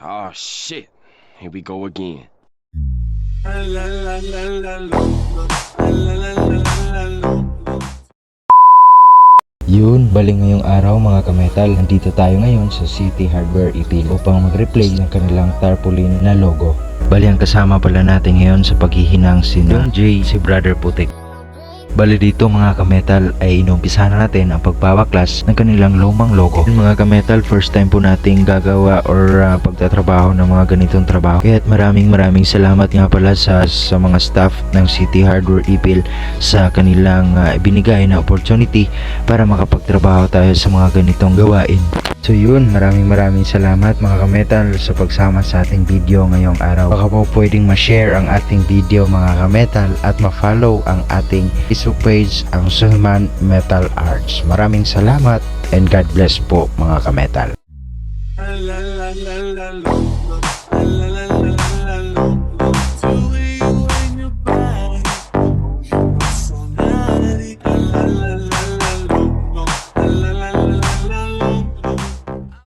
Oh shit, here we go again. Yun, bali ngayong araw mga kametal, nandito tayo ngayon sa City Hardware Ipil upang mag-replay ng kanilang tarpaulin na logo. Bali ang kasama pala natin ngayon sa paghihinang si Don J, si Brother Putik. Bali dito mga kametal ay inumpisahan na natin ang pagpapaklas ng kanilang lumang logo. Mga kametal, first time po nating gagawa or pagtatrabaho ng mga ganitong trabaho. Kaya't maraming salamat nga pala sa mga staff ng City Hardware Ipil sa kanilang ibinigay na opportunity para makapagtrabaho tayo sa mga ganitong gawain. So yun, maraming salamat mga kametal sa pagsama sa ating video ngayong araw. Baka po pwedeng ma-share ang ating video mga kametal at ma-follow ang ating Facebook page, ang Sulman Metal Arts. Maraming salamat and God bless po mga kametal.